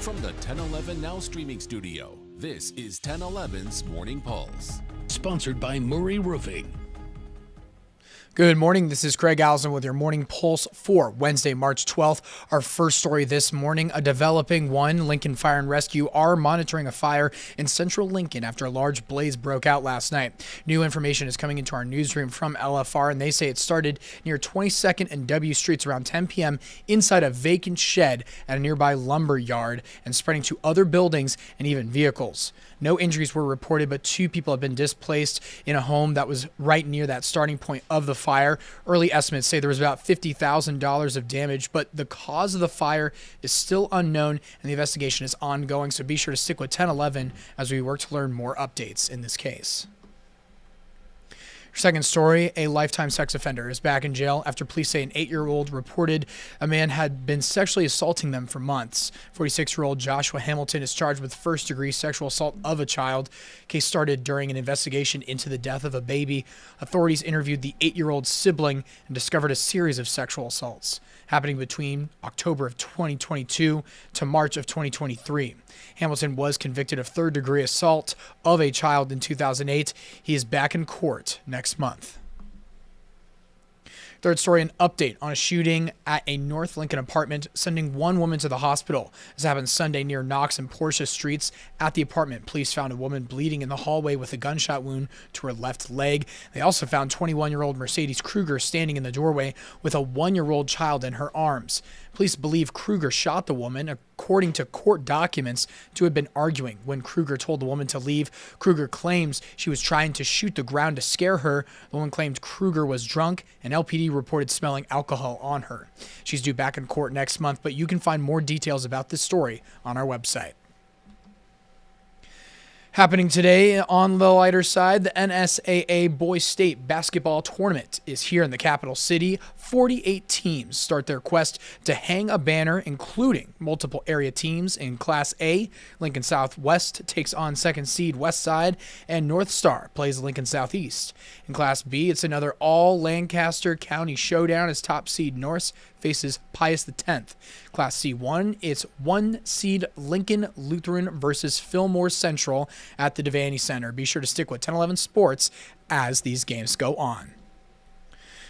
From the 1011 Now streaming studio, this is 1011's Morning Pulse. Sponsored by Murray Roofing. Good morning. This is Craig Allison with your Morning Pulse for Wednesday, March 12th. Our first story this morning, a developing one. Lincoln Fire and Rescue are monitoring a fire in central Lincoln after a large blaze broke out last night. New information is coming into our newsroom from LFR, and they say it started near 22nd and W Streets around 10 p.m. inside a vacant shed at a nearby lumber yard and spreading to other buildings and even vehicles. No injuries were reported, but 2 people have been displaced in a home that was right near that starting point of the fire. Early estimates say there was about $50,000 of damage, but the cause of the fire is still unknown and the investigation is ongoing. So be sure to stick with 1011 as we work to learn more updates in this case. Second story, a lifetime sex offender is back in jail after police say an 8-year-old reported a man had been sexually assaulting them for months. 46-year-old Joshua Hamilton is charged with first-degree sexual assault of a child. Case started during an investigation into the death of a baby. Authorities interviewed the 8-year-old's sibling and discovered a series of sexual assaults happening between October of 2022 to March of 2023. Hamilton was convicted of third-degree assault of a child in 2008. He is back in court next month. Third story, an update on a shooting at a North Lincoln apartment, sending one woman to the hospital. This happened Sunday near Knox and Portia Streets. At the apartment, police found a woman bleeding in the hallway with a gunshot wound to her left leg. They also found 21-year-old Mercedes Kruger standing in the doorway with a 1-year-old child in her arms. Police believe Kruger shot the woman, according to court documents, to have been arguing when Kruger told the woman to leave. Kruger claims she was trying to shoot the ground to scare her. The woman claimed Kruger was drunk, and LPD reported smelling alcohol on her. She's due back in court next month, but you can find more details about this story on our website. Happening today on the lighter side, the NSAA Boys State Basketball Tournament is here in the capital city. 48 teams start their quest to hang a banner, including multiple area teams in Class A. Lincoln Southwest takes on second seed West Side, and North Star plays Lincoln Southeast. In Class B, it's another all-Lancaster County showdown as top seed North faces Pius X. Class C1, it's 1 seed Lincoln Lutheran versus Fillmore Central at the Devaney Center. Be sure to stick with 1011 Sports as these games go on.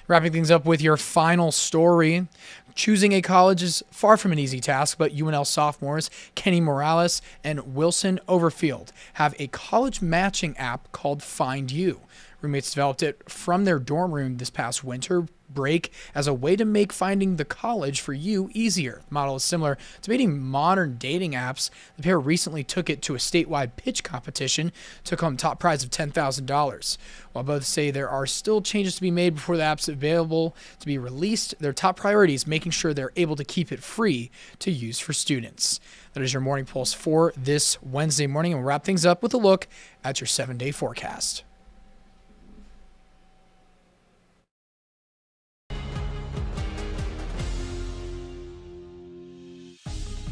Wrapping things up with your final story. Choosing a college is far from an easy task, but UNL sophomores Kenny Morales and Wilson Overfield have a college matching app called Find You. Roommates developed it from their dorm room this past winter break as a way to make finding the college for you easier. The model is similar to many modern dating apps. The pair recently took it to a statewide pitch competition, took home top prize of $10,000. While both say there are still changes to be made before the app's available to be released, their top priority is making sure they're able to keep it free to use for students. That is your Morning Pulse for this Wednesday morning, and we'll wrap things up with a look at your 7-day forecast.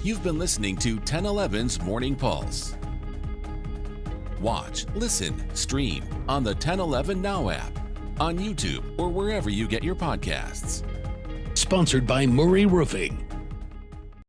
You've been listening to 1011's Morning Pulse. Watch, listen, stream on the 1011 Now app, on YouTube, or wherever you get your podcasts. Sponsored by Murray Roofing.